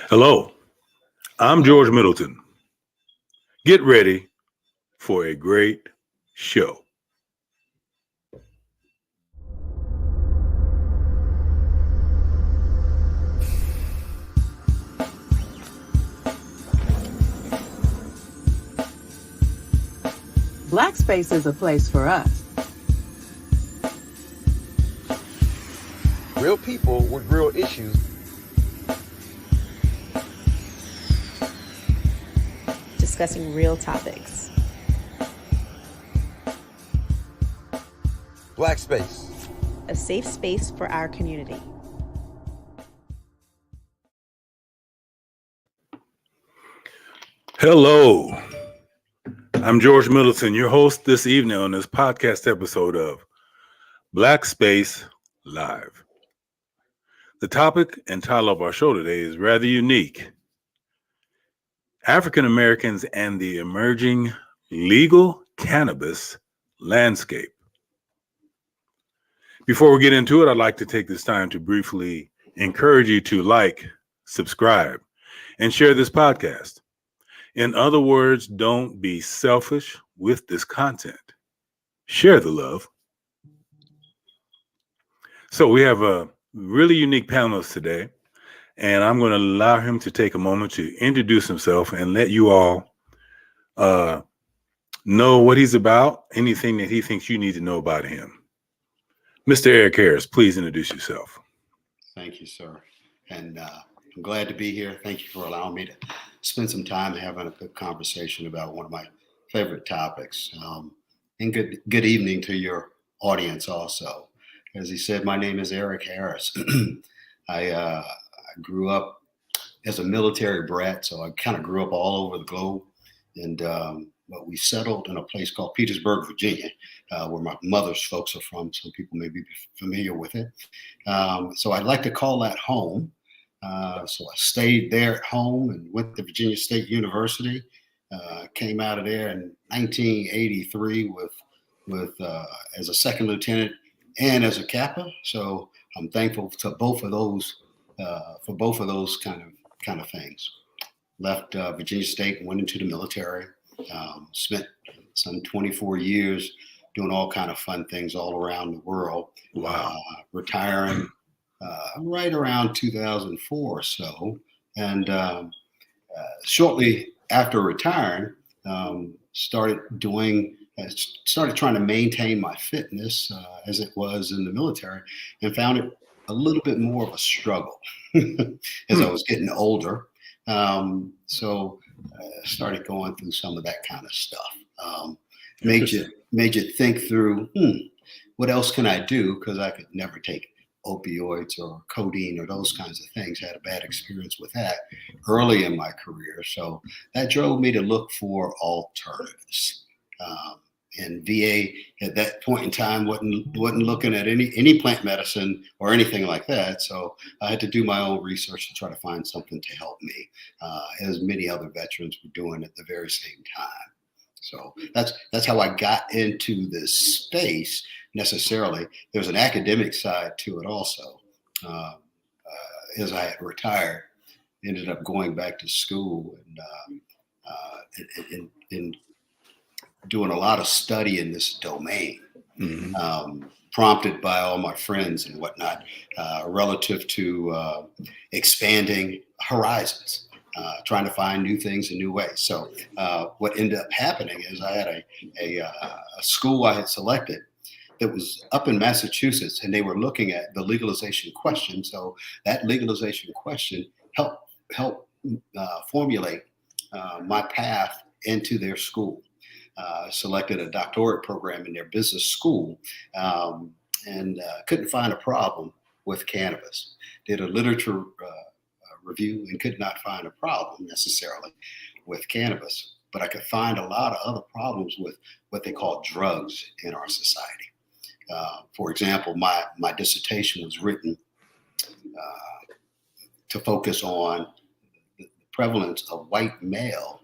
Hello, I'm George Middleton. Get ready for a great show. Black space is a place for us. Real people with real issues. Discussing real topics. Black space. A safe space for our community. Hello, I'm George Middleton, your host this evening on this podcast episode of Black Space Live. The topic and title of our show today is rather unique. African Americans and the emerging legal cannabis landscape. Before we get into it, I'd like to take this time to briefly encourage you to like, subscribe, and share this podcast. In other words, don't be selfish with this content. Share the love. So we have a really unique panelist today, and I'm going to allow him to take a moment to introduce himself and let you all know what he's about, anything that he thinks you need to know about him. Mr. Eric Harris, please introduce yourself. Thank you, sir. And I'm glad to be here. Thank you for allowing me to spend some time having a good conversation about one of my favorite topics. And good evening to your audience also. As he said, my name is Eric Harris. I grew up as a military brat, so I kind of grew up all over the globe. And but we settled in a place called Petersburg, Virginia, where my mother's folks are from. Some people may be familiar with it. So I'd like to call that home. So I stayed there at home and went to Virginia State University. Came out of there in 1983 with as a second lieutenant and as a Kappa. So I'm thankful to both of those for both of those kind of things. Left Virginia State and went into the military. Spent some 24 years doing all kind of fun things all around the world. Wow. Retiring right around 2004 or so. And shortly after retiring, started trying to maintain my fitness as it was in the military, and found it a little bit more of a struggle as I was getting older. So started going through some of that kind of stuff. Made you think through, what else can I do? Because I could never take opioids or codeine or those kinds of things. Had a bad experience with that early in my career. So that drove me to look for alternatives. And VA at that point in time wasn't looking at any plant medicine or anything like that. So I had to do my own research to try to find something to help me, as many other veterans were doing at the very same time. So that's how I got into this space necessarily. There's an academic side to it also. As I had retired, ended up going back to school and doing a lot of study in this domain, prompted by all my friends and whatnot, relative to expanding horizons, trying to find new things in new ways. So what ended up happening is I had a school I had selected that was up in Massachusetts, and they were looking at the legalization question. So that legalization question helped formulate my path into their school. Selected a doctorate program in their business school, and couldn't find a problem with cannabis. Did a literature review and could not find a problem necessarily with cannabis, but I could find a lot of other problems with what they call drugs in our society. For example, my dissertation was written to focus on the prevalence of white male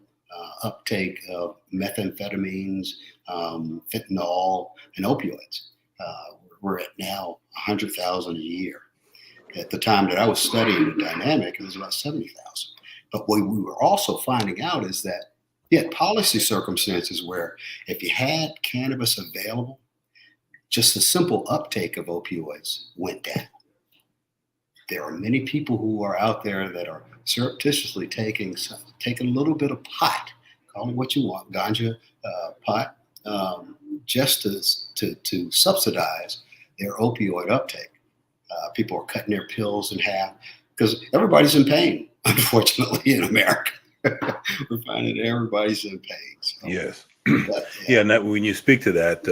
uptake of methamphetamines, fentanyl, and opioids. We're at now 100,000 a year. At the time that I was studying the dynamic, it was about 70,000. But what we were also finding out is that you had policy circumstances where if you had cannabis available, just the simple uptake of opioids went down. There are many people who are out there that are surreptitiously taking a little bit of pot, call it what you want, ganja, pot, just to subsidize their opioid uptake. People are cutting their pills in half because everybody's in pain, unfortunately, in America. We're finding everybody's in pain. So, Yes. but, Yeah. And when you speak to that,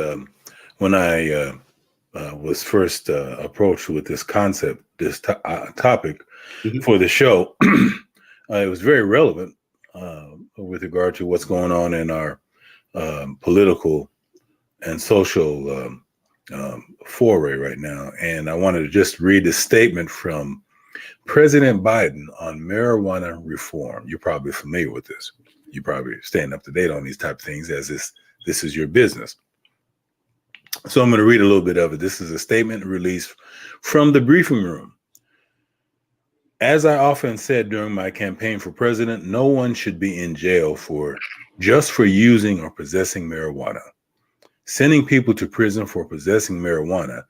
when I was first approached with this concept, this topic Mhm. for the show, it was very relevant with regard to what's going on in our political and social foray right now. And I wanted to just read a statement from President Biden on marijuana reform. You're probably familiar with this. You're probably staying up to date on these type of things as this is your business. So I'm going to read a little bit of it. This is a statement released from the briefing room. As I often said during my campaign for president, no one should be in jail just for using or possessing marijuana. Sending people to prison for possessing marijuana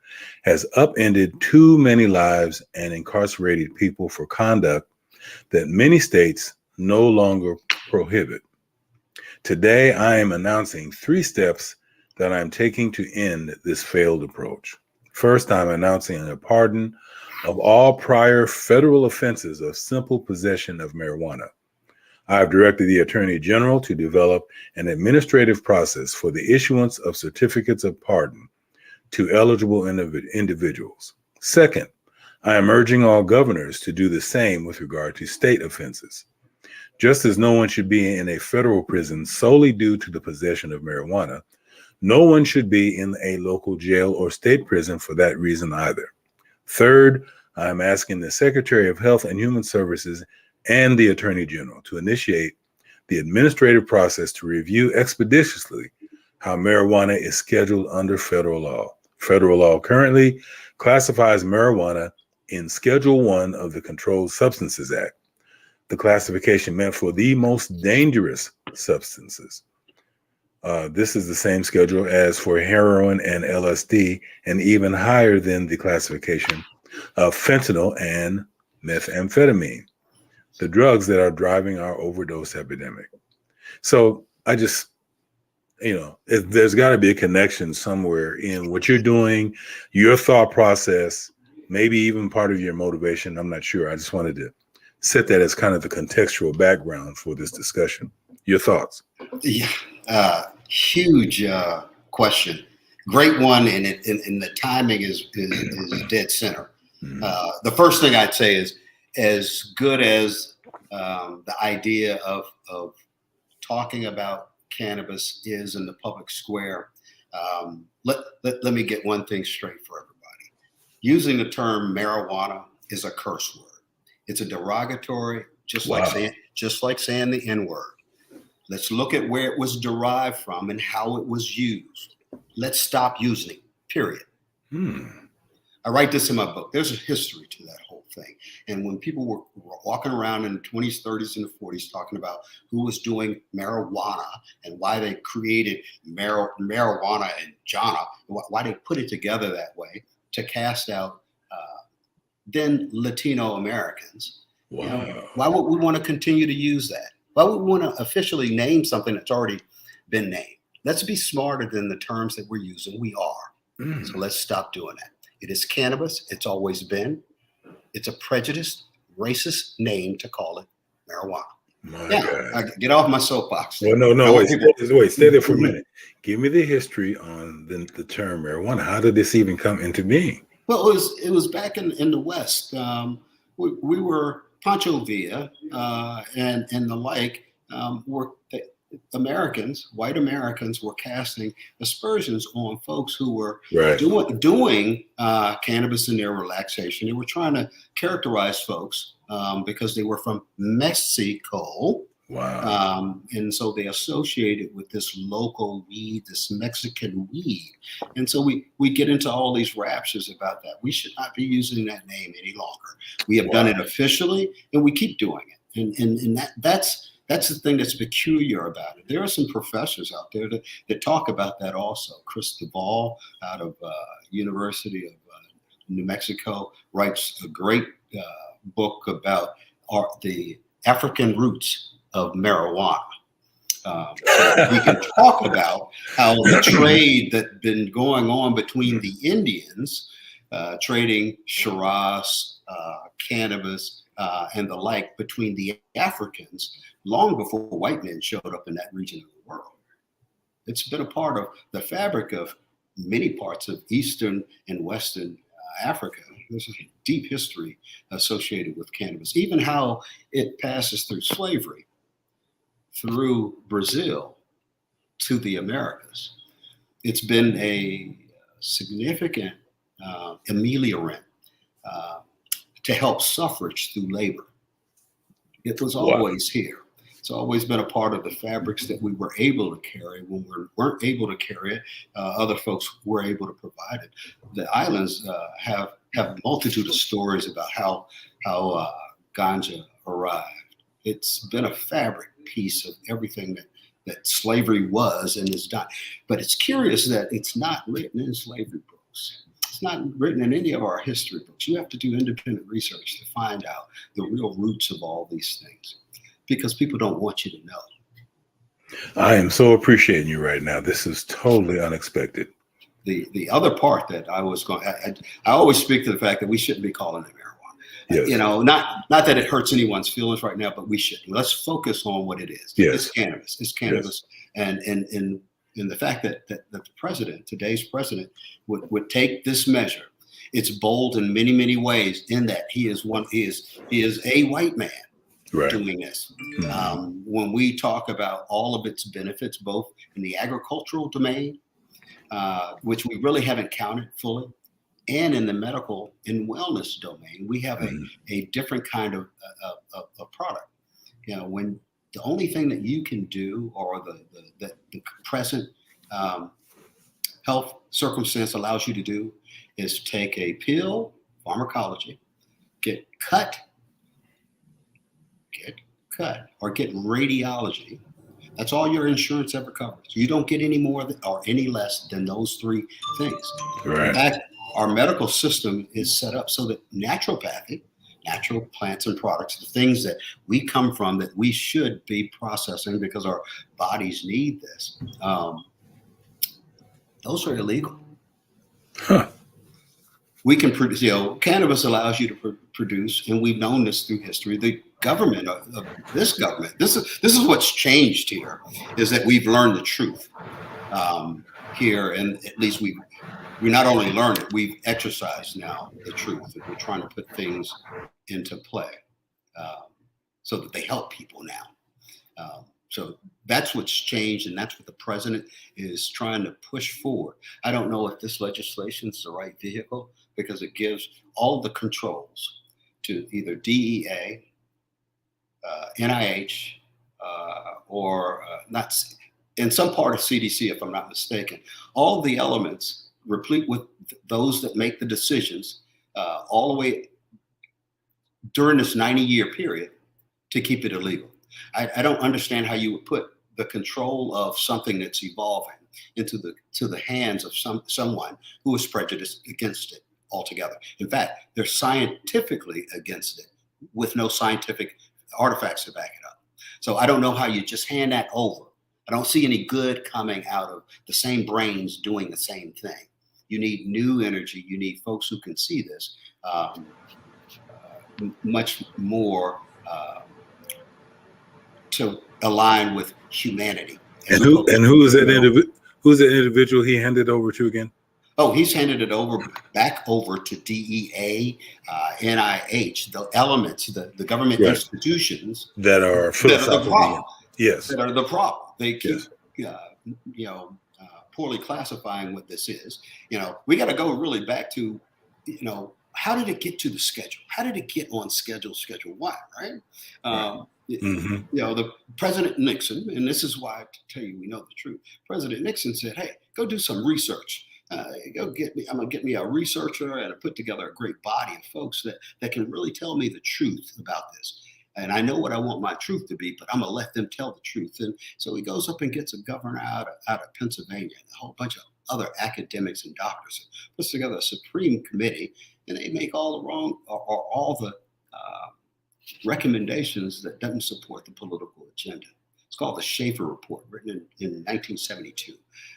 has upended too many lives and incarcerated people for conduct that many states no longer prohibit. Today, I am announcing 3 steps that I'm taking to end this failed approach. First, I'm announcing a pardon of all prior federal offenses of simple possession of marijuana. I have directed the Attorney General to develop an administrative process for the issuance of certificates of pardon to eligible individuals. Second, I am urging all governors to do the same with regard to state offenses. Just as no one should be in a federal prison solely due to the possession of marijuana, no one should be in a local jail or state prison for that reason either. Third, I am asking the Secretary of Health and Human Services and the Attorney General to initiate the administrative process to review expeditiously how marijuana is scheduled under federal law. Federal law currently classifies marijuana in Schedule 1 of the Controlled Substances Act, the classification meant for the most dangerous substances. This is the same schedule as for heroin and LSD, and even higher than the classification of fentanyl and methamphetamine, the drugs that are driving our overdose epidemic. So I just, there's got to be a connection somewhere in what you're doing, your thought process, maybe even part of your motivation. I'm not sure. I just wanted to set that as kind of the contextual background for this discussion. Your thoughts? Yeah, huge question. Great one, and the timing is dead center. Mm-hmm. The first thing I'd say is, as good as the idea of talking about cannabis is in the public square, let me get one thing straight for everybody. Using the term marijuana is a curse word. It's a derogatory, just like saying the N-word. Let's look at where it was derived from and how it was used. Let's stop using it, period. I write this in my book. There's a history to that whole thing. And when people were walking around in the 20s, 30s, and the 40s talking about who was doing marijuana and why they created marijuana and jhana, why they put it together that way to cast out then Latino Americans. Wow. Why would we want to continue to use that? Why would we want to officially name something that's already been named? Let's be smarter than the terms that we're using. We are. So let's stop doing that. It is cannabis. It's always been. It's a prejudiced, racist name to call it marijuana. God. Get off my soapbox. Well, no, wait, stay there for a minute. Give me the history on the term marijuana. How did this even come into being? Well, it was back in the West. We were Pancho Villa and the like were white Americans were casting aspersions on folks who were doing cannabis in their relaxation. They were trying to characterize folks because they were from Mexico. Wow. And so they associated with this local weed, this Mexican weed. And so we get into all these raptures about that. We should not be using that name any longer. We have done it officially, and we keep doing it. And that's the thing that's peculiar about it. There are some professors out there that talk about that also. Chris Duvall out of University of New Mexico writes a great book about the African roots of marijuana. So we can talk about how the trade that's been going on between the Indians, trading Shiraz, cannabis, and the like between the Africans long before white men showed up in that region of the world. It's been a part of the fabric of many parts of Eastern and Western Africa. There's a deep history associated with cannabis, even how it passes through slavery, through Brazil to the Americas. It's been a significant ameliorant to help suffrage through labor. It was always here. It's always been a part of the fabrics that we were able to carry. When we weren't able to carry it, other folks were able to provide it. The islands have a multitude of stories about how ganja arrived. It's been a fabric piece of everything that slavery was and is done. But it's curious that it's not written in slavery books. It's not written in any of our history books. You have to do independent research to find out the real roots of all these things, because people don't want you to know. I am so appreciating you right now. This is totally unexpected. The other part that I was going, I always speak to the fact that we shouldn't be calling it marijuana. Yes. You know, not that it hurts anyone's feelings right now, but we shouldn't. Let's focus on what it is. Yes. It's cannabis. It's cannabis, yes. and the fact that the president, today's president, would take this measure. It's bold in many, many ways. In that he is a white man. Right. Doing this. Mm-hmm. When we talk about all of its benefits, both in the agricultural domain, which we really haven't counted fully, and in the medical and wellness domain, we have a different kind of product. You know, when the only thing that you can do, or the present health circumstance allows you to do, is take a pill, pharmacology, get cut, or get radiology. That's all your insurance ever covers. You don't get any more or any less than those three things. Right. In fact, our medical system is set up so that naturopathic, natural plants and products, the things that we come from that we should be processing because our bodies need this, those are illegal. Huh. We can produce, cannabis allows you to produce, and we've known this through history. The government of this government, this is what's changed here, is that we've learned the truth here, and at least we not only learned it, we've exercised now the truth, and we're trying to put things into play so that they help people now. So that's what's changed, and that's what the president is trying to push forward. I don't know if this legislation is the right vehicle, because it gives all the controls to either DEA, NIH, or not, in some part of CDC, if I'm not mistaken. All the elements replete with those that make the decisions all the way during this 90-year period to keep it illegal. I don't understand how you would put the control of something that's evolving into the hands of someone who is prejudiced against it altogether. In fact, they're scientifically against it with no scientific artifacts to back it up. So I don't know how you just hand that over. I don't see any good coming out of the same brains doing the same thing. You need new energy. You need folks who can see this much more to align with humanity. And who is that individual? Who's the individual he handed over to again? Oh, he's handed it back over to DEA, NIH, the elements, the government institutions that are the problem. Yes, that are the problem. They keep, poorly classifying what this is. We got to go really back to, how did it get to the schedule? How did it get on Schedule 1, right? The President Nixon, and this is why I tell you we know the truth. President Nixon said, "Hey, go do some research. I'm gonna get me a researcher and put together a great body of folks that can really tell me the truth about this." And I know what I want my truth to be, but I'm gonna let them tell the truth. And so he goes up and gets a governor out of Pennsylvania, and a whole bunch of other academics and doctors, and puts together a Supreme Committee, and they make all the wrong or all the recommendations that doesn't support the political agenda. It's called the Schaefer Report, written in 1972.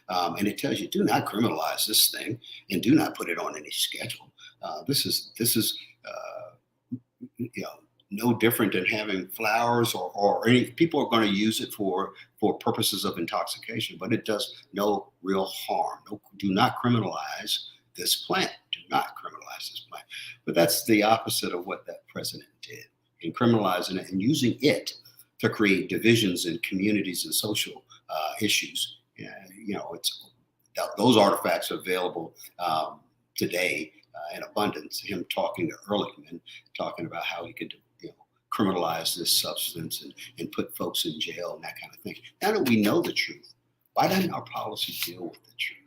And it tells you, do not criminalize this thing and do not put it on any schedule. This is no different than having flowers or any, people are going to use it for purposes of intoxication, but it does no real harm. No, do not criminalize this plant. Do not criminalize this plant. But that's the opposite of what that president did in criminalizing it and using it to create divisions in communities and social issues. Those artifacts are available today in abundance. Him talking to Ehrlichman, talking about how he could criminalize this substance and put folks in jail and that kind of thing. Now that we know the truth, why doesn't our policy deal with the truth?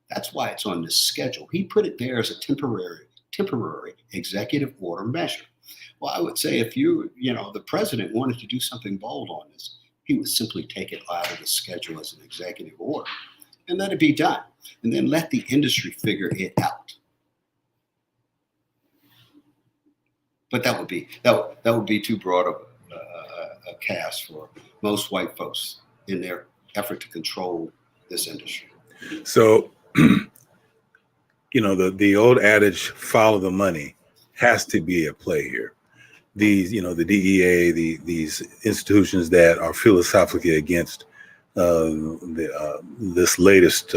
That's why it's on this schedule. He put it there as a temporary executive order measure. Well, I would say if the president wanted to do something bold on this, he would simply take it out of the schedule as an executive order and let it be done, and then let the industry figure it out. But that would be too broad of a cast for most white folks in their effort to control this industry. So, the old adage, follow the money, has to be at play here. These, the DEA, these institutions that are philosophically against this latest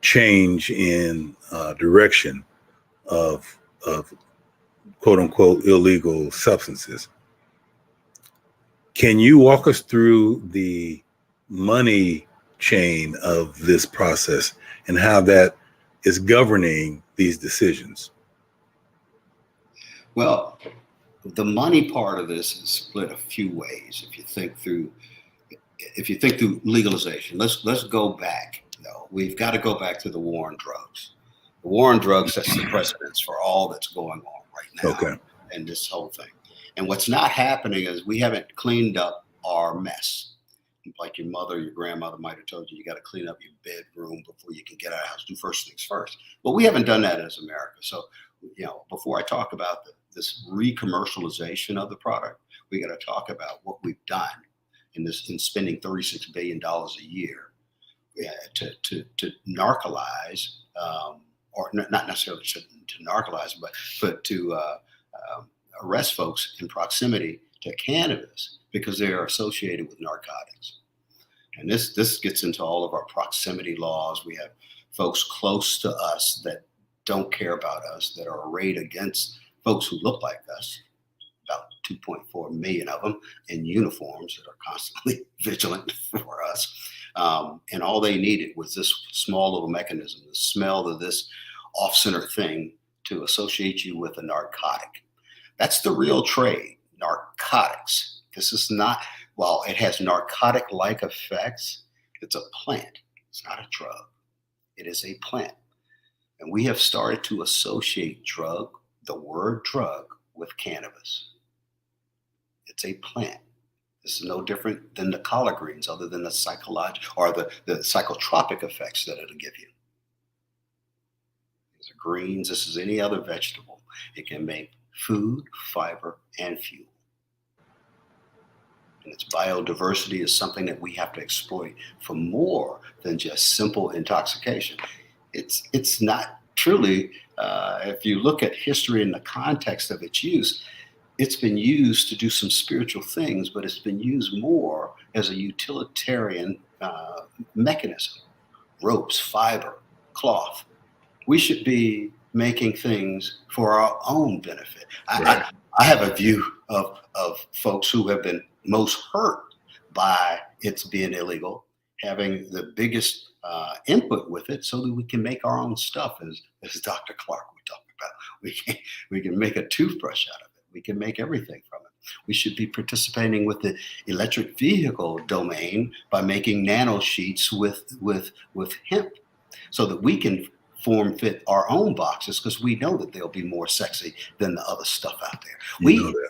change in direction of quote unquote illegal substances. Can you walk us through the money chain of this process and how that is governing these decisions? Well, the money part of this is split a few ways. If you think through legalization, let's go back. We've got to go back to the war on drugs. The war on drugs sets the precedence for all that's going on right now. Okay. And this whole thing. And what's not happening is we haven't cleaned up our mess. Like your mother, your grandmother might have told you got to clean up your bedroom before you can get out of the house. Do first things first. But we haven't done that as America. So, before I talk about this re-commercialization of the product, we got to talk about what we've done in spending $36 billion a year to narcolize, or not necessarily to narcolize, but to arrest folks in proximity to cannabis because they are associated with narcotics. And this gets into all of our proximity laws. We have folks close to us that don't care about us, that are arrayed against folks who look like us, about 2.4 million of them in uniforms that are constantly vigilant for us. And all they needed was this small little mechanism, the smell of this off-center thing to associate you with a narcotic. That's the real trade, narcotics. This is not, while it has narcotic-like effects, it's a plant. It's not a drug. It is a plant. And we have started to associate the word drug, with cannabis. It's a plant. This is no different than the collard greens, other than the psychological or the psychotropic effects that it'll give you. These are greens. This is any other vegetable. It can make food, fiber, and fuel. And its biodiversity is something that we have to exploit for more than just simple intoxication. It's not truly, if you look at history in the context of its use, it's been used to do some spiritual things, but it's been used more as a utilitarian mechanism. Ropes, fiber, cloth. We should be making things for our own benefit. Right. I have a view of folks who have been most hurt by its being illegal, having the biggest input with it so that we can make our own stuff, as Dr. Clark we talked about. We can make a toothbrush out of it. We can make everything from it. We should be participating with the electric vehicle domain by making nano sheets with hemp so that we can form fit our own boxes because we know that they'll be more sexy than the other stuff out there.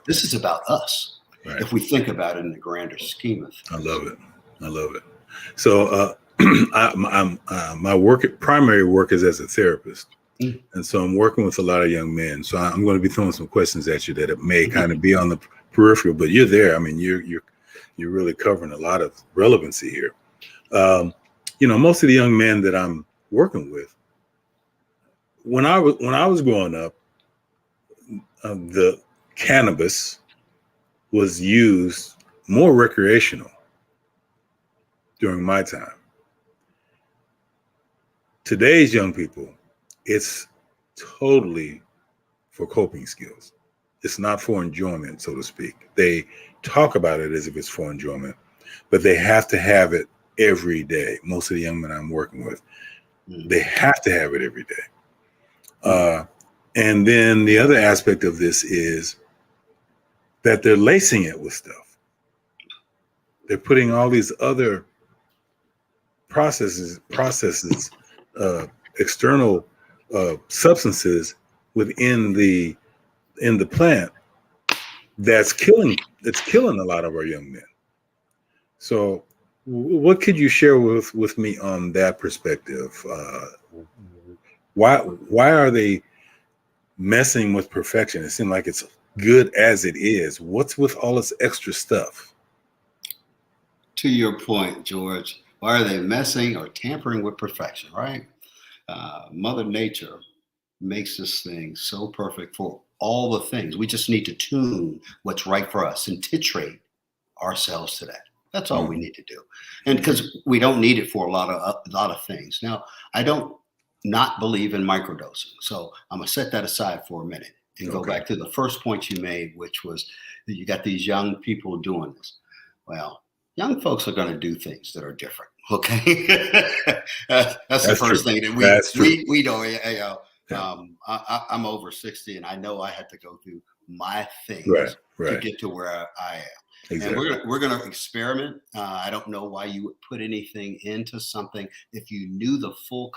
This is about us. Right. If we think about it in the grander scheme of things. I love it. I love it. So my primary work is as a therapist. And so I'm working with a lot of young men. So I'm going to be throwing some questions at you that it may kind of be on the peripheral, but you're there. I mean, you're really covering a lot of relevancy here. Most of the young men that I'm working with, when I was growing up, the cannabis was used more recreational during my time. Today's young people, it's totally for coping skills. It's not for enjoyment, so to speak. They talk about it as if it's for enjoyment, but they have to have it every day. Most of the young men I'm working with, they have to have it every day. And then the other aspect of this is that they're lacing it with stuff. They're putting all these other processes, external substances within the plant that's killing a lot of our young men. So what could you share with me on that perspective? Why are they messing with perfection? It seems like it's good as it is. What's with all this extra stuff? To your point, George, why are they messing or tampering with perfection, right? Mother Nature makes this thing so perfect for all the things. We just need to tune what's right for us and titrate ourselves to that. That's all we need to do. And because we don't need it for a lot of things. Now, I don't not believe in microdosing. So I'm going to set that aside for a minute and go back to the first point you made, which was that you got these young people doing this. Well, young folks are going to do things that are different. Okay. That's the first thing that we know. I'm over 60 and I know I had to go through my things to get to where I am. Exactly. And we're going to experiment. I don't know why you would put anything into something if you knew the full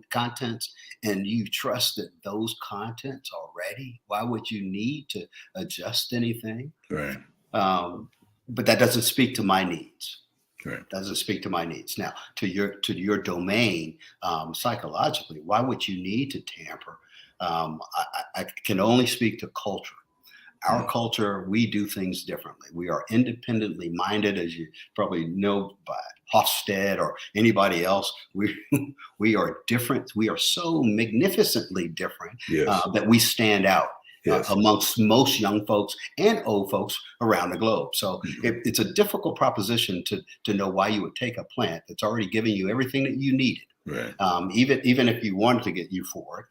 contents and you trusted those contents already. Why would you need to adjust anything? Right. But that doesn't speak to my needs. Right. Doesn't speak to my needs. Now, to your domain, psychologically, why would you need to tamper? I can only speak to culture. Our culture, we do things differently. We are independently minded, as you probably know by Hofstede or anybody else. We are different. We are so magnificently different that we stand out amongst most young folks and old folks around the globe. So it's a difficult proposition to know why you would take a plant that's already giving you everything that you needed, even if you wanted to get euphoric.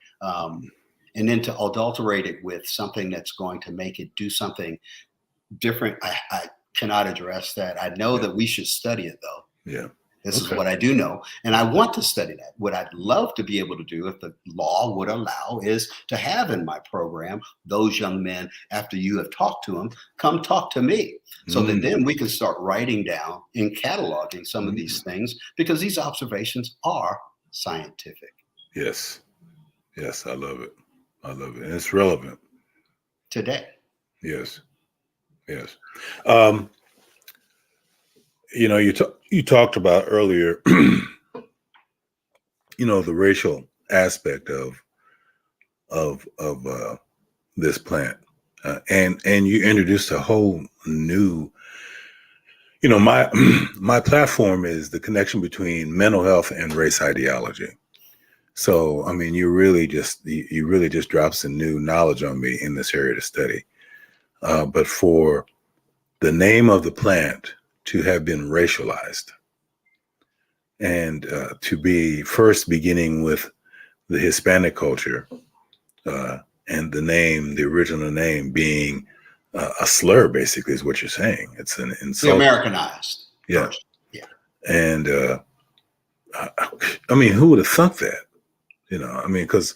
And then to adulterate it with something that's going to make it do something different. I cannot address that. I know that we should study it though. Yeah. This is what I do know. And I want to study that. What I'd love to be able to do, if the law would allow, is to have in my program those young men, after you have talked to them, come talk to me. So that then we can start writing down and cataloging some of these things, because these observations are scientific. Yes. Yes, I love it. I love it. And it's relevant today. Yes. Yes. You talked about earlier, the racial aspect of this plant, and you introduced a whole new. My platform is the connection between mental health and race ideology. So, I mean, you really just dropped some new knowledge on me in this area to study. But for the name of the plant to have been racialized and to be first beginning with the Hispanic culture and the original name being a slur, basically, is what you're saying. It's an insult. Americanized. Yeah. First. Yeah. And I mean, who would have thunk that? Because,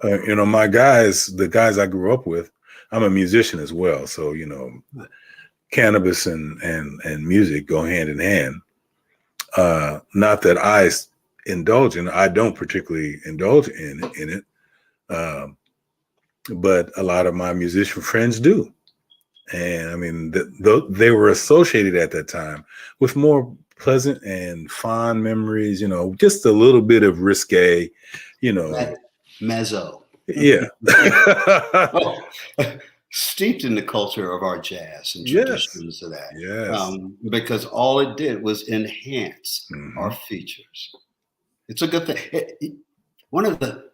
the guys I grew up with, I'm a musician as well. So, cannabis and music go hand in hand. Not that I indulge in. I don't particularly indulge in it, but a lot of my musician friends do. And I mean, they were associated at that time with more pleasant and fond memories, just a little bit of risque, Mezzo. Yeah. Oh, steeped in the culture of our jazz and traditions of that. Yes. Because all it did was enhance our features. It's a good thing. One of the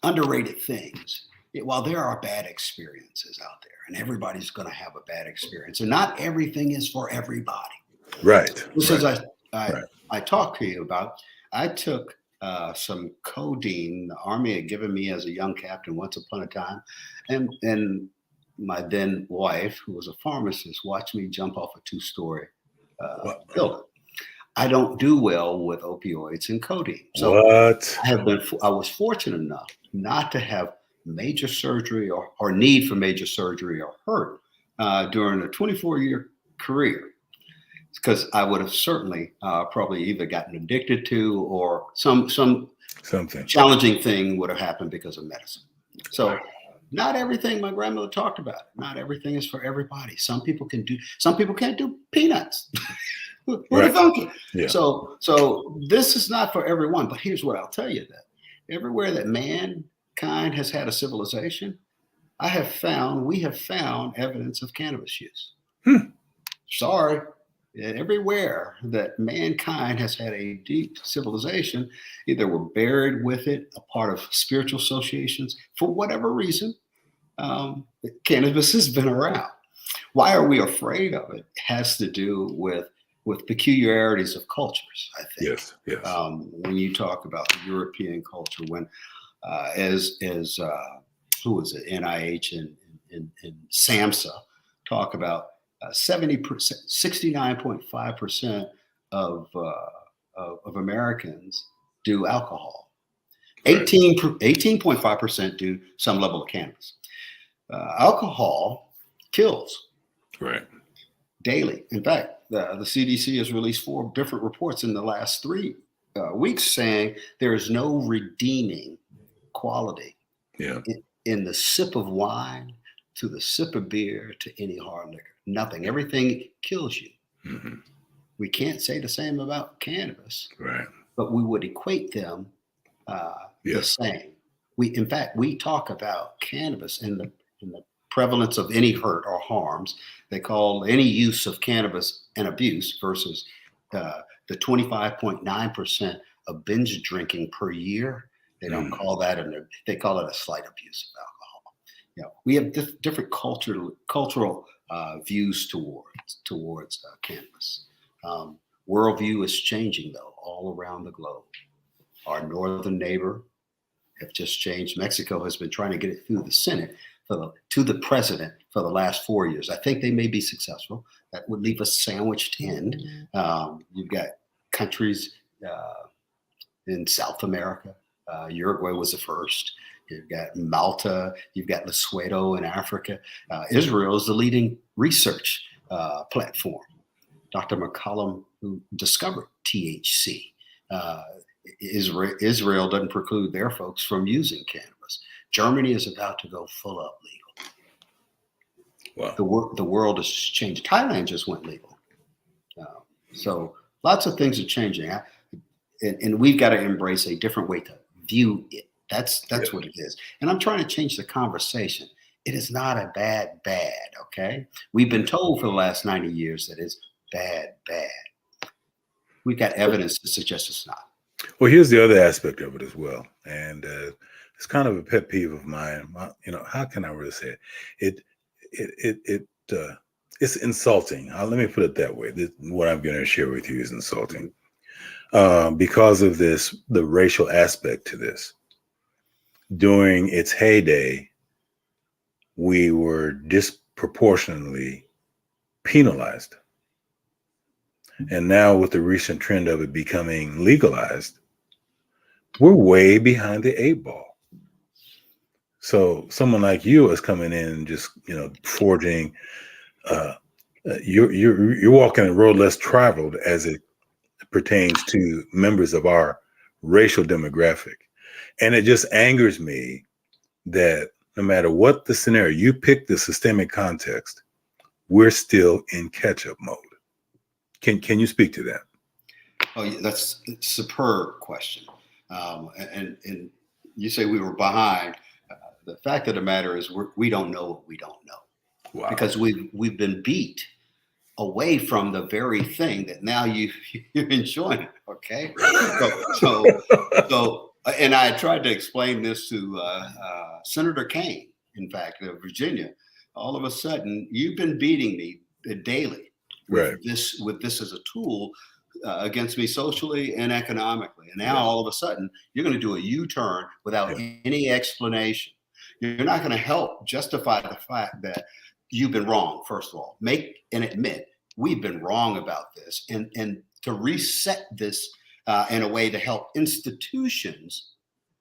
underrated things, while there are bad experiences out there, and everybody's going to have a bad experience, and not everything is for everybody. Right. This is I talked to you about. I took some codeine the Army had given me as a young captain once upon a time, and my then wife, who was a pharmacist, watched me jump off a 2-story building. I don't do well with opioids and codeine. So I was fortunate enough not to have major surgery or need for major surgery or hurt during a 24-year career, because I would have certainly probably either gotten addicted to or something challenging thing would have happened because of medicine. So not everything my grandmother talked about. Not everything is for everybody. Some people can't do peanuts. Who would have thunk it? Yeah. So this is not for everyone. But here's what I'll tell you: that everywhere that mankind has had a civilization, we have found evidence of cannabis use. Sorry. Everywhere that mankind has had a deep civilization, either we're buried with it, a part of spiritual associations, for whatever reason, cannabis has been around. Why are we afraid of it? It has to do with peculiarities of cultures, I think. Yes. When you talk about European culture, when who was it, NIH and SAMHSA talk about 69.5% of Americans do alcohol. 18.5% do some level of cannabis. Alcohol kills. Right. Daily. In fact, the CDC has released 4 different reports in the last 3 weeks saying there is no redeeming quality in the sip of wine, to the sip of beer, to any hard liquor. Nothing. Everything kills you. We can't say the same about cannabis, right? But we would equate them the same. In fact, we talk about cannabis in the prevalence of any hurt or harms. They call any use of cannabis an abuse versus the 25.9% of binge drinking per year. They don't call that they call it a slight abuse of alcohol. We have different cultural views towards cannabis. Worldview is changing though all around the globe. Our northern neighbor have just changed. Mexico has been trying to get it through the Senate to the president for the last 4 years. I think they may be successful. That would leave a sandwiched end. You've got countries in South America. Uruguay was the first. You've got Malta. You've got Lesotho in Africa. Israel is the leading research platform. Dr. McCollum, who discovered THC, Israel doesn't preclude their folks from using cannabis. Germany is about to go full up legal. Wow. The world has changed. Thailand just went legal. So lots of things are changing. And we've got to embrace a different way to view it. That's what it is. And I'm trying to change the conversation. It is not a bad, okay? We've been told for the last 90 years that it's bad. We've got evidence to suggest it's not. Well, here's the other aspect of it as well. And it's kind of a pet peeve of mine. How can I really say it? It's insulting. Let me put it that way. What I'm going to share with you is insulting because of the racial aspect to this. During its heyday, we were disproportionately penalized. And now with the recent trend of it becoming legalized, we're way behind the 8 ball. So someone like you is coming in and just, forging, you're walking a road less traveled as it pertains to members of our racial demographic. And it just angers me that no matter what the scenario, you pick the systemic context, we're still in catch-up mode. Can you speak to that? Oh, yeah, that's a superb question. And you say we were behind. The fact of the matter is we don't know what we don't know. Wow. Because we've been beat away from the very thing that now you're enjoying. Okay, so and I tried to explain this to Senator Kane, in fact, of Virginia. All of a sudden, you've been beating me daily with this as a tool against me socially and economically, and now all of a sudden you're going to do a U-turn without any explanation. You're not going to help justify the fact that you've been wrong. First of all, make and admit we've been wrong about this, and to reset this in a way to help institutions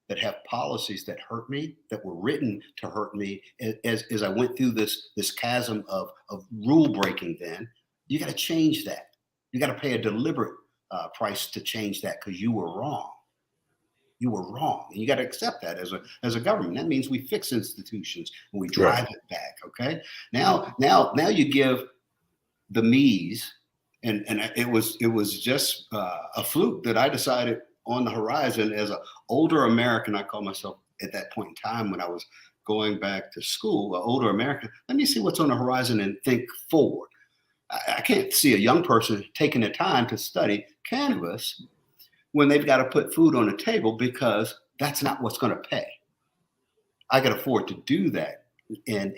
that have policies that hurt me, that were written to hurt me. As I went through this chasm of rule breaking, then you got to change that. You got to pay a deliberate price to change that because you were wrong. You were wrong. And you got to accept that as a government. That means we fix institutions and we drive it back. Okay. Now you give the me's, and it was just a fluke that I decided on the horizon as an older American. I call myself at that point in time when I was going back to school, an older American. Let me see what's on the horizon and think forward. I can't see a young person taking the time to study cannabis when they've got to put food on the table because that's not what's going to pay. I can afford to do that and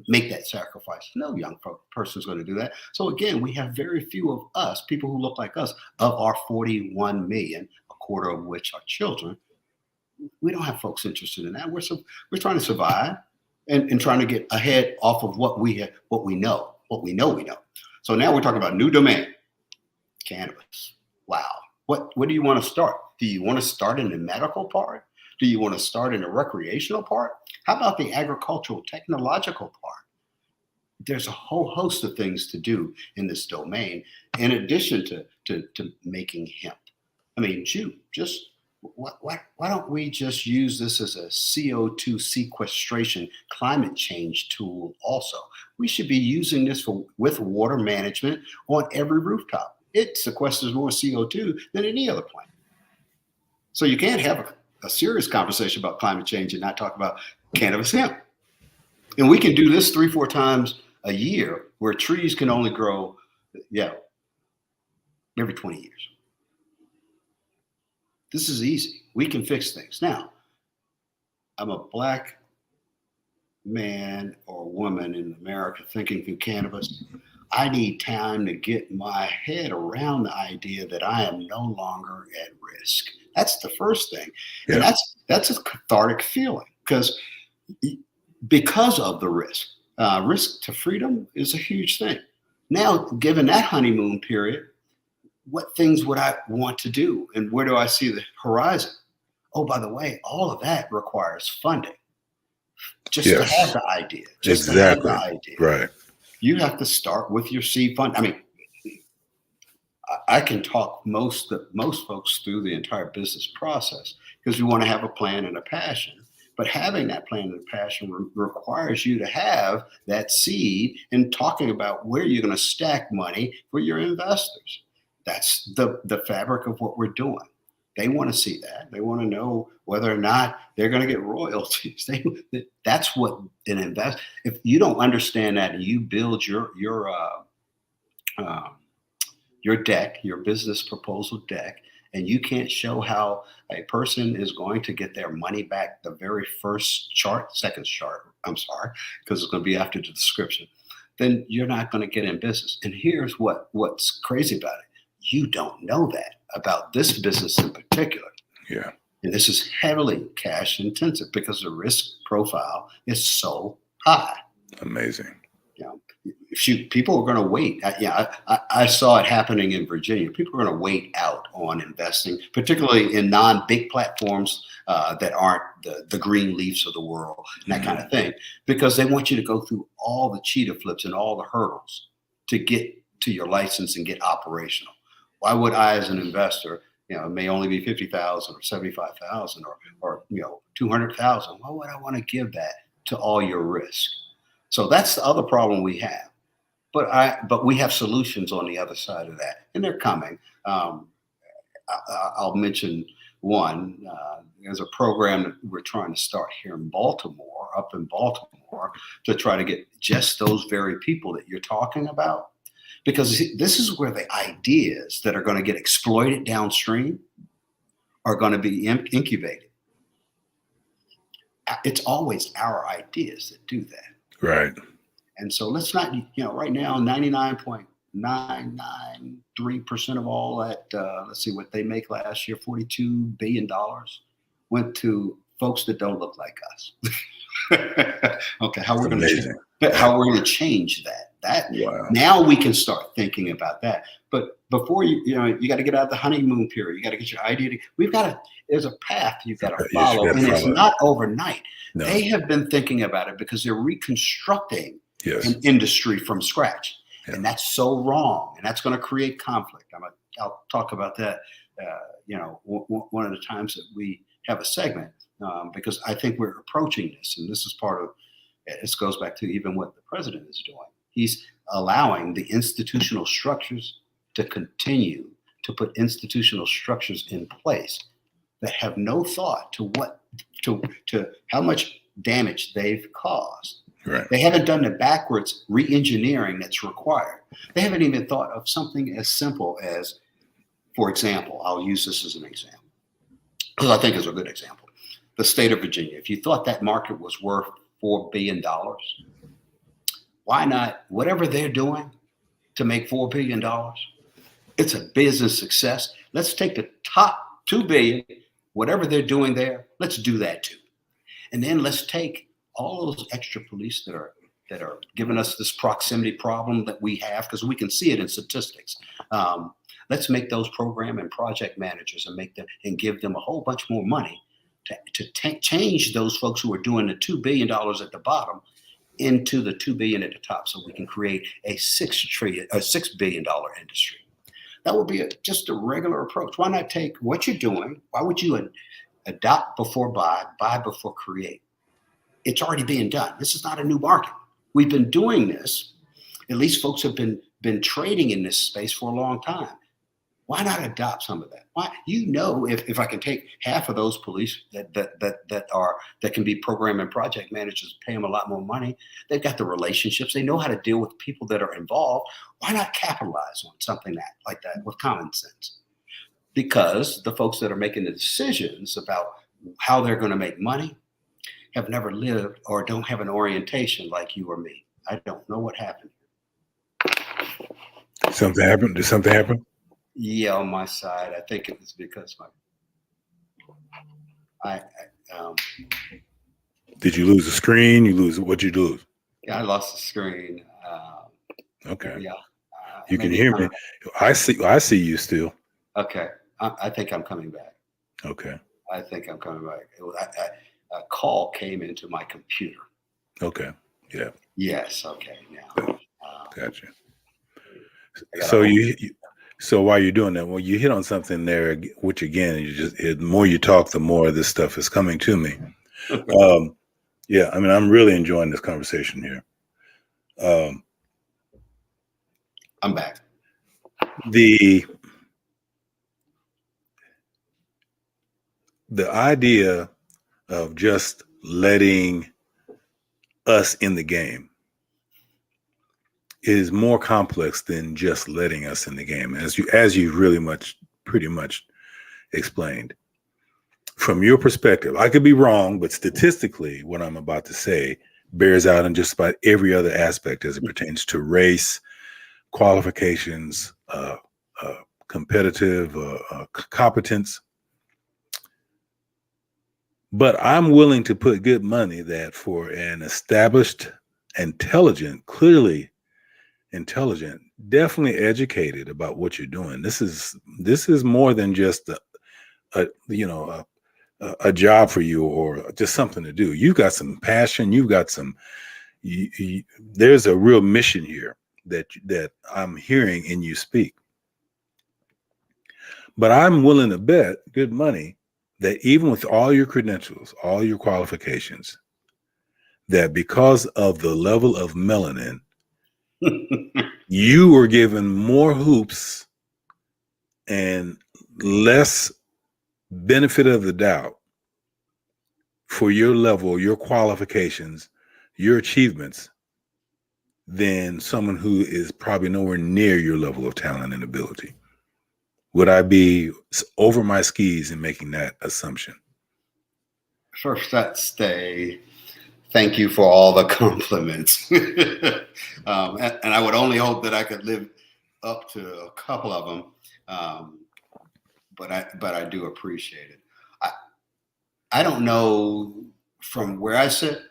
make that sacrifice. No young person is going to do that. So again, we have very few of us, people who look like us, of our 41 million, a quarter of which are children. We don't have folks interested in that. We're trying to survive and trying to get ahead off of what we know. What we know. So now we're talking about new domain, cannabis. Wow. What do you want to start? Do you want to start in the medical part? Do you want to start in the recreational part? How about the agricultural technological part? There's a whole host of things to do in this domain, in addition to making hemp. I mean, just why don't we just use this as a CO2 sequestration climate change tool also? We should be using this with water management on every rooftop. It sequesters more CO2 than any other plant. So you can't have a serious conversation about climate change and not talk about cannabis hemp. And we can do this 3-4 times a year where trees can only grow, every 20 years. This is easy. We can fix things. Now, I'm a Black man or woman in America thinking through cannabis. I need time to get my head around the idea that I am no longer at risk. That's the first thing. Yeah. And that's a cathartic feeling because of the risk. Risk to freedom is a huge thing. Now, given that honeymoon period, what things would I want to do and where do I see the horizon? Oh, by the way, all of that requires funding. Just to have the idea. To have the idea. Right. You have to start with your seed fund. I mean, I can talk most folks through the entire business process because you want to have a plan and a passion. But having that plan and passion requires you to have that seed and talking about where you're going to stack money for your investors. That's the fabric of what we're doing. They want to see that. They want to know whether or not they're going to get royalties. That's what an invest. If you don't understand that and you build your deck, your business proposal deck, and you can't show how a person is going to get their money back the very second chart, because it's going to be after the description, then you're not going to get in business. And here's what's crazy about it. You don't know that about this business in particular. Yeah. And this is heavily cash intensive because the risk profile is so high. Amazing. Shoot, people are going to wait. I saw it happening in Virginia. People are going to wait out on investing, particularly in non-big platforms that aren't the green leafs of the world, and that kind of thing, because they want you to go through all the cheetah flips and all the hurdles to get to your license and get operational. Why would I, as an investor, it may only be 50,000 or 75,000 or 200,000. Why would I want to give that to all your risk? So that's the other problem we have. But we have solutions on the other side of that, and they're coming. I'll mention one. There's a program that we're trying to start here in Baltimore, up in Baltimore, to try to get just those very people that you're talking about. Because this is where the ideas that are going to get exploited downstream are going to be incubated. It's always our ideas that do that. Right. And so let's not, right now, 99.993% of all that, let's see what they make last year, $42 billion went to folks that don't look like us. Okay, how we're going to change that. Wow. Now we can start thinking about that. But before you got to get out of the honeymoon period. You got to get your idea. There's a path you've got to follow, and it's not overnight. No. They have been thinking about it because they're reconstructing Yes. an industry from scratch. Yeah. And that's so wrong. And that's going to create conflict. I'll talk about that, one of the times that we have a segment, because I think we're approaching this. And this is part of, this goes back to even what the president is doing. He's allowing the institutional structures to continue to put institutional structures in place that have no thought to how much damage they've caused. Right. They haven't done the backwards re-engineering that's required. They haven't even thought of something as simple as, for example, I'll use this as an example, because I think it's a good example. The state of Virginia, if you thought that market was worth $4 billion, why not, whatever they're doing to make $4 billion, it's a business success. Let's take the top $2 billion, whatever they're doing there, let's do that too. And then let's take all those extra police that are giving us this proximity problem that we have, because we can see it in statistics. Let's make those program and project managers and give them a whole bunch more money to change those folks who are doing the $2 billion at the bottom into the $2 billion at the top, so we can create a $6 billion industry. That would be just a regular approach. Why not take what you're doing? Why would you adopt before buy before create? It's already being done. This is not a new market. We've been doing this. At least folks have been trading in this space for a long time. Why not adopt some of that? Why, if I can take half of those police that can be program and project managers, pay them a lot more money. They've got the relationships. They know how to deal with people that are involved. Why not capitalize on something like that with common sense? Because the folks that are making the decisions about how they're going to make money have never lived or don't have an orientation like you or me. I don't know what happened. Something happened? Did something happen? Yeah, on my side, I think it was because Did you lose the screen? What'd you lose? Yeah, I lost the screen. Okay. Yeah. You can hear me. I see you still. Okay. I think I'm coming back. Okay. I think I'm coming back. A call came into my computer. Okay. Yeah. Yes. Okay. Now. Gotcha. So while you're doing that, well, you hit on something there, which again, the more you talk, the more of this stuff is coming to me. Yeah. I mean, I'm really enjoying this conversation here. I'm back. The idea of just letting us in the game is more complex than just letting us in the game, as you pretty much explained. From your perspective, I could be wrong, but statistically, what I'm about to say bears out in just about every other aspect as it pertains to race, qualifications, competitive competence. But I'm willing to put good money that for an established, clearly intelligent, definitely educated about what you're doing, this is more than just a job for you or just something to do. You've got some passion. You've got some. There's a real mission here that I'm hearing in you speak. But I'm willing to bet good money that even with all your credentials, all your qualifications, that because of the level of melanin, you were given more hoops and less benefit of the doubt for your level, your qualifications, your achievements than someone who is probably nowhere near your level of talent and ability. Would I be over my skis in making that assumption? First, let's say thank you for all the compliments. And I would only hope that I could live up to a couple of them. But I do appreciate it. I don't know from where I sit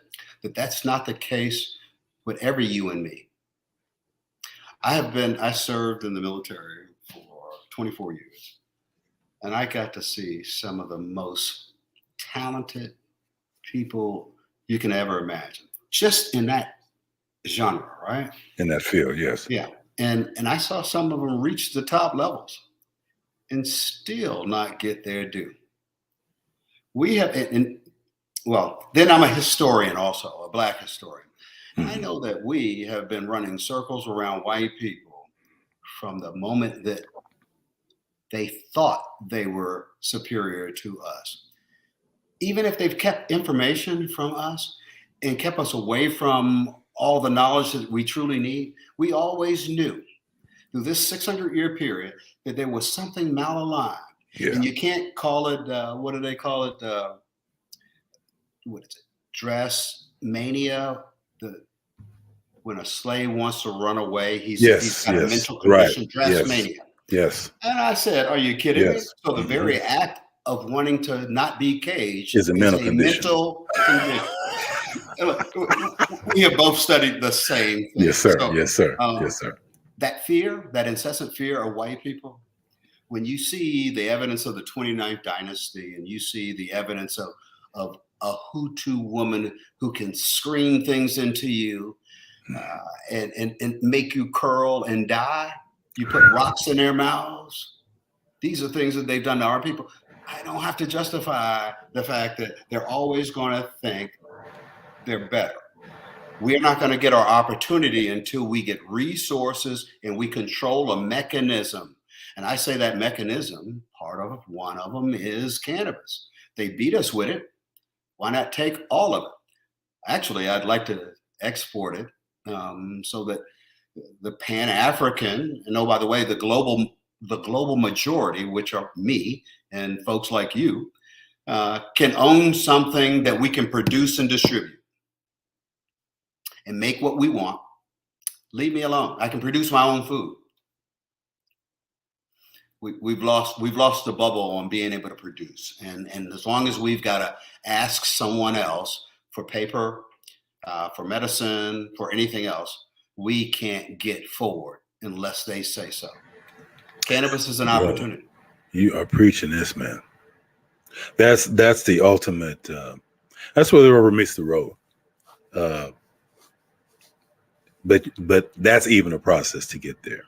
that that's not the case with every you and me. I served in the military for 24 years, and I got to see some of the most talented people you can ever imagine, just in that genre, right? In that field, yes. Yeah. And I saw some of them reach the top levels and still not get their due. We have, well, then I'm a historian also, a Black historian. I know that we have been running circles around white people from the moment that they thought they were superior to us. Even if they've kept information from us and kept us away from all the knowledge that we truly need, we always knew through this 600-year period that there was something malaligned. Yeah. And you can't call it, what do they call it? What is it? Dress mania. When a slave wants to run away, he's got a mental condition, dress mania. Yes. And I said, are you kidding me? So the Mm-hmm. very act of wanting to not be caged is a mental condition. We have both studied the same thing. Yes, sir. So, yes, sir. Yes, sir. That fear, that incessant fear of white people, when you see the evidence of the 29th dynasty and you see the evidence of a Hutu woman who can scream things into you and make you curl and die, you put rocks in their mouths. These are things that they've done to our people. I don't have to justify the fact that they're always going to think they're better. We're not going to get our opportunity until we get resources and we control a mechanism. And I say that mechanism, one of them is cannabis. They beat us with it. Why not take all of it? Actually, I'd like to export it so that the Pan-African, and oh, by the way, the global majority, which are me and folks like you, can own something that we can produce and distribute and make what we want. Leave me alone. I can produce my own food. We've lost the bubble on being able to produce, and as long as we've got to ask someone else for paper, for medicine, for anything else, we can't get forward unless they say so. Cannabis is an opportunity. You are preaching this, man. That's the ultimate. That's where the rubber meets the road. But that's even a process to get there.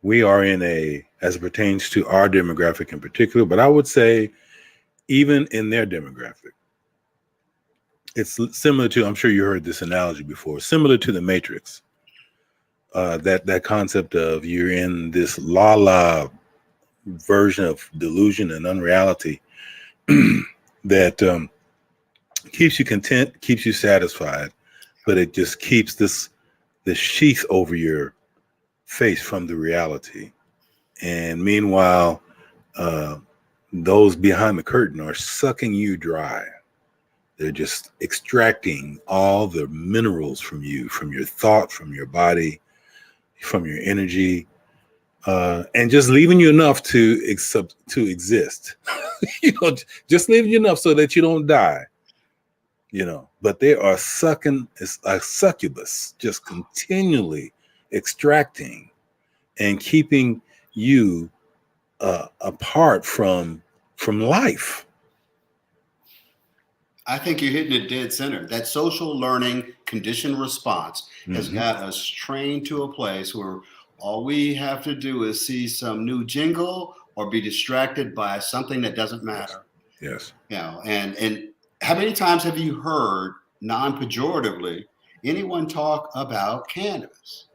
We are as it pertains to our demographic in particular, but I would say even in their demographic, it's similar to, I'm sure you heard this analogy before, similar to the Matrix. That concept of you're in this la version of delusion and unreality that keeps you content, keeps you satisfied, but it just keeps this sheath over your face from the reality. And meanwhile, those behind the curtain are sucking you dry. They're just extracting all the minerals from you, from your thought, from your body, from your energy, and just leaving you enough to exist. Just leaving you enough so that you don't die. But they are sucking, it's a succubus, just continually extracting and keeping you apart from life. I think you're hitting it dead center. That social learning conditioned response has got us trained to a place where All we have to do is see some new jingle or be distracted by something that doesn't matter. Yes. And how many times have you heard non-pejoratively anyone talk about cannabis?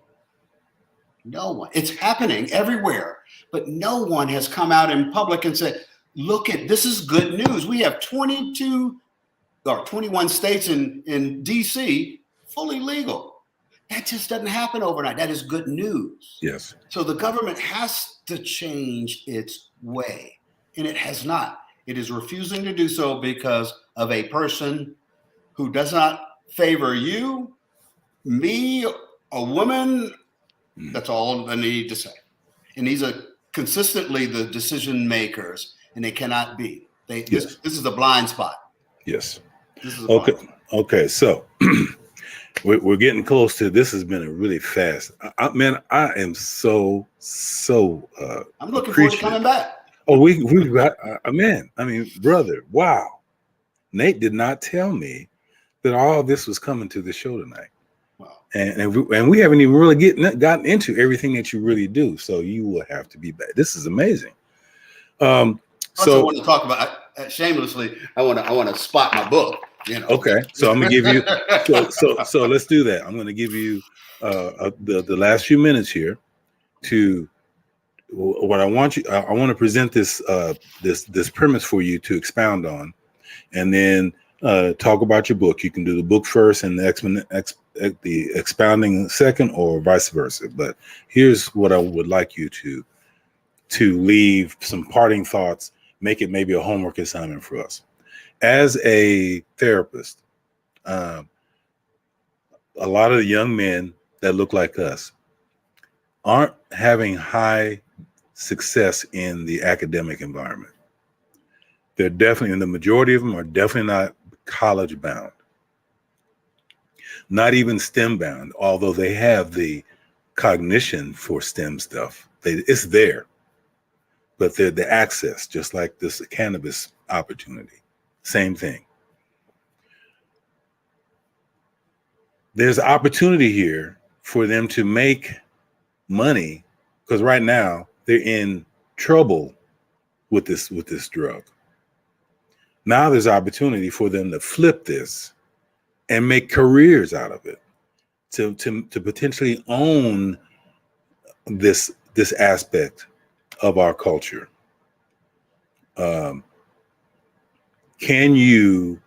No one. It's happening everywhere, but no one has come out in public and said, look this is good news. We have 22 or 21 states in DC fully legal. That just doesn't happen overnight. That is good news. Yes. So the government has to change its way, and it has not. It is refusing to do so because of a person who does not favor you, me, a woman. That's all I need to say. And these are consistently the decision makers, and they cannot be. This is a blind spot. Yes. This is Okay. Okay. So we're getting close to. This has been a really fast. Man, I am so. I'm looking forward to coming back. Oh, we've got man. I mean, brother. Wow. Nate did not tell me that all this was coming to the show tonight. Wow. And we haven't even really gotten into everything that you really do. So you will have to be back. This is amazing. So I want to talk about shamelessly. I want to spot my book. Okay, so I'm gonna give you. So let's do that. I'm gonna give you the last few minutes here to what I want you. I want to present this this premise for you to expound on, and then talk about your book. You can do the book first and the expounding second, or vice versa. But here's what I would like you to leave some parting thoughts. Make it maybe a homework assignment for us. As a therapist, a lot of the young men that look like us aren't having high success in the academic environment. They're definitely, and the majority of them are definitely not college bound, not even STEM bound, although they have the cognition for STEM stuff. It's there, but the access, just like this cannabis opportunity. Same thing. There's opportunity here for them to make money because right now they're in trouble with this drug. Now there's opportunity for them to flip this and make careers out of it, to potentially own this aspect of our culture. Can you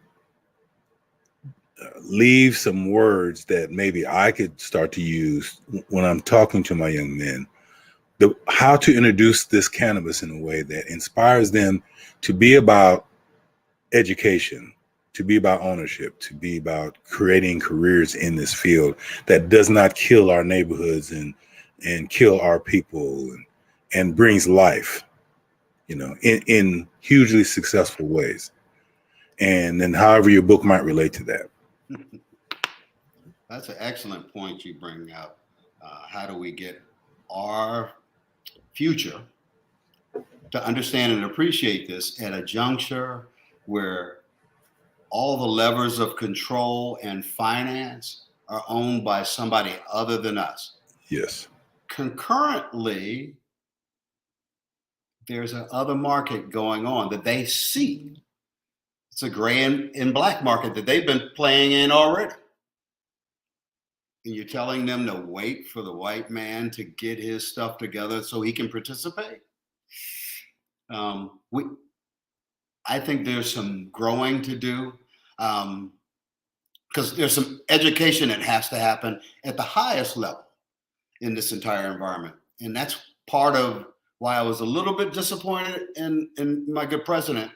leave some words that maybe I could start to use when I'm talking to my young men, how to introduce this cannabis in a way that inspires them to be about education, to be about ownership, to be about creating careers in this field that does not kill our neighborhoods and kill our people and brings life, in hugely successful ways. And then however your book might relate to that. That's an excellent point you bring up. How do we get our future to understand and appreciate this at a juncture where all the levers of control and finance are owned by somebody other than us? Yes. Concurrently, there's another market going on that they see. It's a gray and black market that they've been playing in already. And you're telling them to wait for the white man to get his stuff together so he can participate? I think there's some growing to do because there's some education that has to happen at the highest level in this entire environment. And that's part of why I was a little bit disappointed in my good president.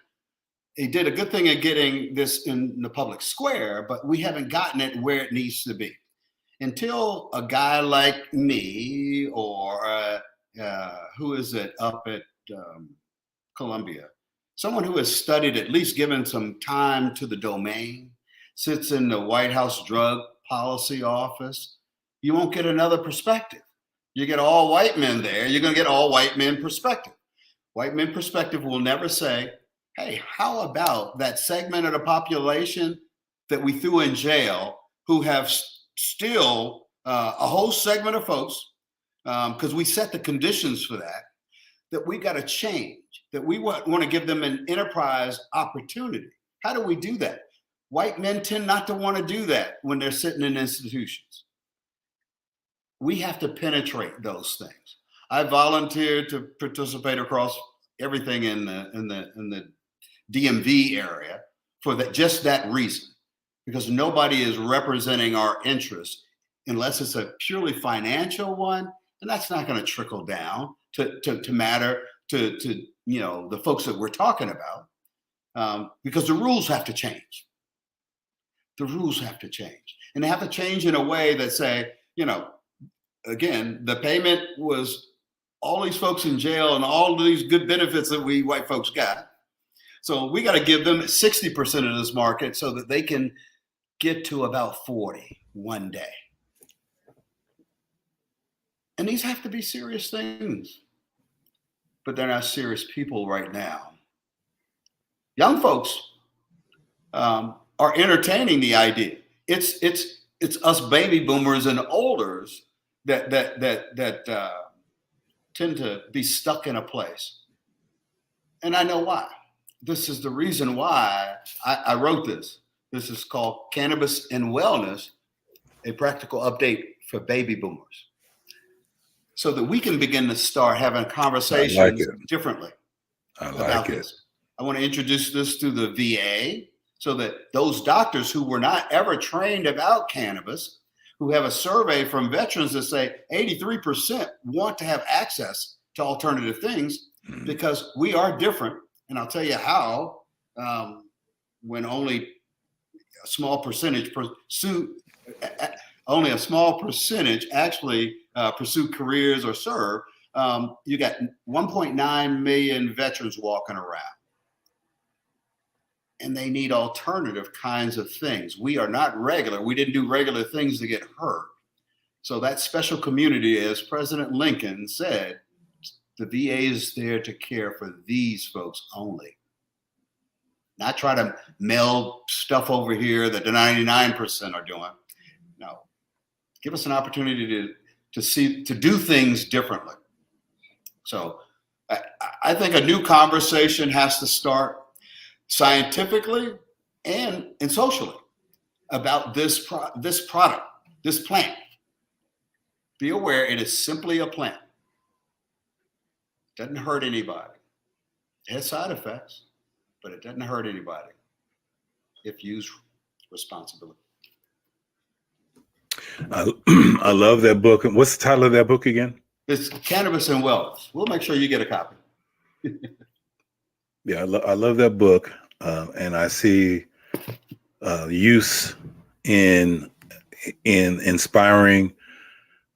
He did a good thing at getting this in the public square, but we haven't gotten it where it needs to be. Until a guy like me or who is it up at Columbia, someone who has studied, at least given some time to the domain, sits in the White House Drug Policy Office, you won't get another perspective. You get all white men there, you're going to get all white men perspective. White men perspective will never say, hey, how about that segment of the population that we threw in jail who have still a whole segment of folks because we set the conditions for that we got to change, that we want to give them an enterprise opportunity. How do we do that? White men tend not to want to do that when they're sitting in institutions. We have to penetrate those things. I volunteered to participate across everything in the DMV area for just that reason, because nobody is representing our interests unless it's a purely financial one, and that's not going to trickle down to matter to the folks that we're talking about, because the rules have to change. The rules have to change, and they have to change in a way that say, again, the payment was all these folks in jail and all of these good benefits that we white folks got. So we got to give them 60% of this market so that they can get to about 40 one day. And these have to be serious things, but they're not serious people right now. Young folks are entertaining the idea. It's us baby boomers and olders that tend to be stuck in a place. And I know why. This is the reason why I wrote this. This is called Cannabis and Wellness, a practical update for baby boomers, so that we can begin to start having conversations differently about this. I want to introduce this to the VA so that those doctors who were not ever trained about cannabis, who have a survey from veterans that say 83% want to have access to alternative things, because we are different. And I'll tell you how, when only a small percentage actually pursue careers or serve, you got 1.9 million veterans walking around. And they need alternative kinds of things. We are not regular. We didn't do regular things to get hurt. So that special community, as President Lincoln said, the VA is there to care for these folks only. Not try to meld stuff over here that the 99% are doing. No, give us an opportunity to do things differently. So I think a new conversation has to start scientifically and socially about this product, this plant. Be aware it is simply a plant. Doesn't hurt anybody. It has side effects, but it doesn't hurt anybody if used responsibly. I love that book. What's the title of that book again? It's Cannabis and Wellness. We'll make sure you get a copy. Yeah, I love that book, and I see use in inspiring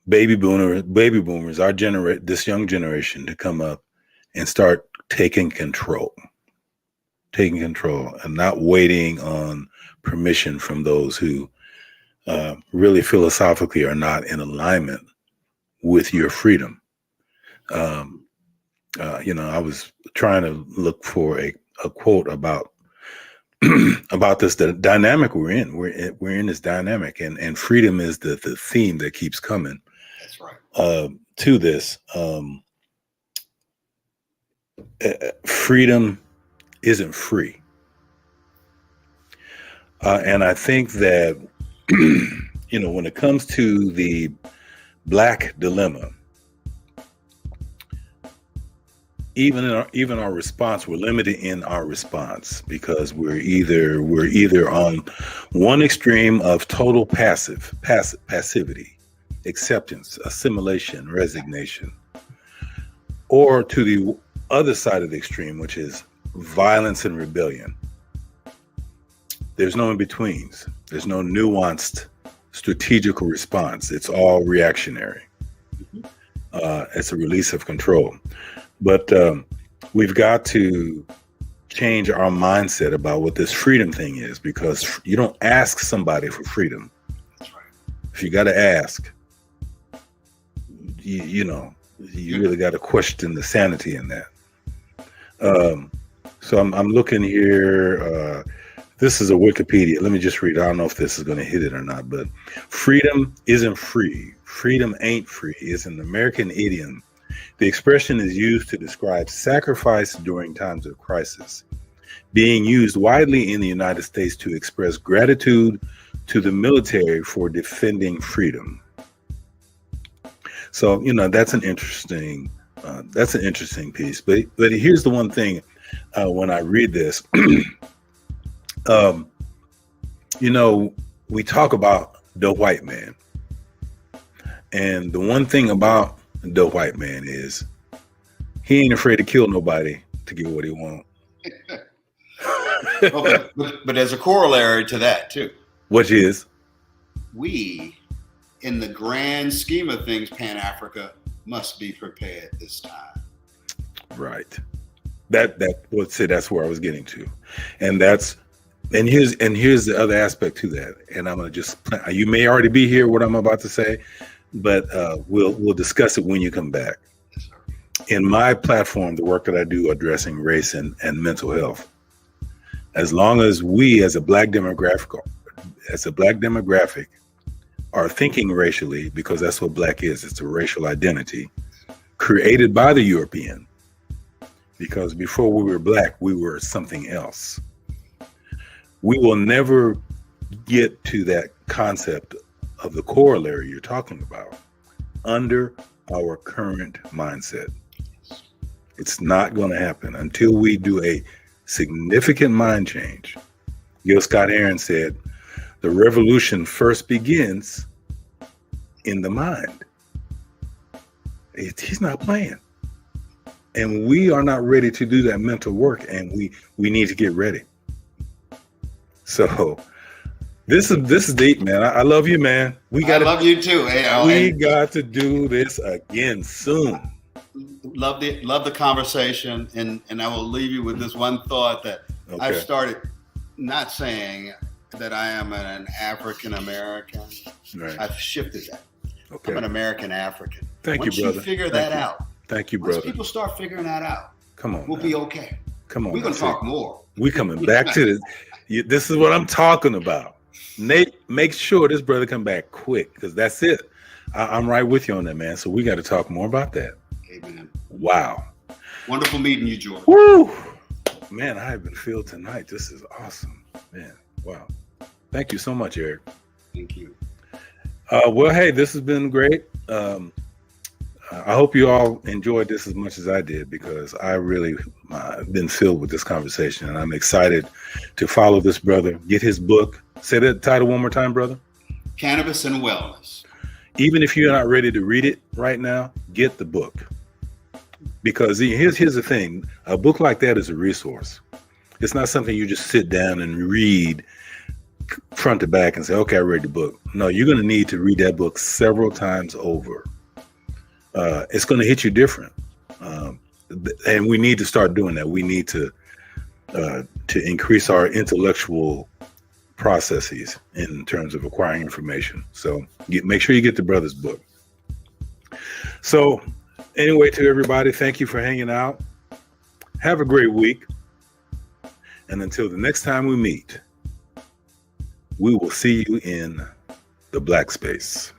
baby boomers, this young generation, to come up and start taking control, and not waiting on permission from those who really philosophically are not in alignment with your freedom. I was trying to look for a quote about this, the dynamic we're in. We're in this dynamic, and freedom is the theme that keeps coming. That's right. To this, freedom isn't free, and I think that when it comes to the Black dilemma, even our response, we're limited in our response because we're either on one extreme of total passivity, acceptance, assimilation, resignation, or to the other side of the extreme, which is violence and rebellion. There's no in-betweens. There's no nuanced strategical response. It's all reactionary. It's a release of control. But we've got to change our mindset about what this freedom thing is, because you don't ask somebody for freedom. That's right. If you got to ask, you really got to question the sanity in that. So I'm looking here. This is a Wikipedia. Let me just read. I don't know if this is going to hit it or not, but freedom isn't free. freedom ain't free is an American idiom. The expression is used to describe sacrifice during times of crisis, being used widely in the United States to express gratitude to the military for defending freedom. So, that's an interesting piece. But here's the one thing when I read this, we talk about the white man. And the one thing about the white man is he ain't afraid to kill nobody to get what he wants. Okay, but there's a corollary to that too. Which is? We, in the grand scheme of things, Pan-Africa must be prepared this time. Right. That's where I was getting to. And here's the other aspect to that. And I'm going to you may already be here what I'm about to say, but we'll discuss it when you come back. Yes, sir. In my platform, the work that I do addressing race and mental health, as long as we as a black demographic are thinking racially, because that's what black is, it's a racial identity created by the European, because before we were black, we were something else. We will never get to that concept of the corollary you're talking about under our current mindset. It's not going to happen until we do a significant mind change. Gil Scott-Heron said, the revolution first begins in the mind. He's not playing. And we are not ready to do that mental work, and we need to get ready. So this is deep, man. I love you, man. I love you too. We got to do this again soon. Love the conversation, and I will leave you with this one thought that I've started not saying that I am an African American. Right. I've shifted that. Okay. I'm an American African. Thank you, brother. Once you figure that out. Thank you, brother. Once people start figuring that out, come on, we'll be okay. Come on, we're gonna talk more. We coming back to this. This is what I'm talking about. Nate, make sure this brother come back quick, because that's it. I'm right with you on that, man. So we got to talk more about that. Amen. Wow. Wonderful meeting you, George. Woo! Man, I have been filled tonight. This is awesome, man. Wow. Thank you so much, Eric. Thank you. Well, hey, this has been great. I hope you all enjoyed this as much as I did, because I really been filled with this conversation, and I'm excited to follow this brother, get his book. Say that title one more time, brother. Cannabis and Wellness. Even if you're not ready to read it right now, get the book. Because here's the thing. A book like that is a resource. It's not something you just sit down and read front to back and say, okay, I read the book. No, you're going to need to read that book several times over. It's going to hit you different. And we need to start doing that. We need to increase our intellectual processes in terms of acquiring information. So make sure you get the brother's book. So anyway, to everybody, thank you for hanging out. Have a great week. And until the next time we meet, we will see you in the black space.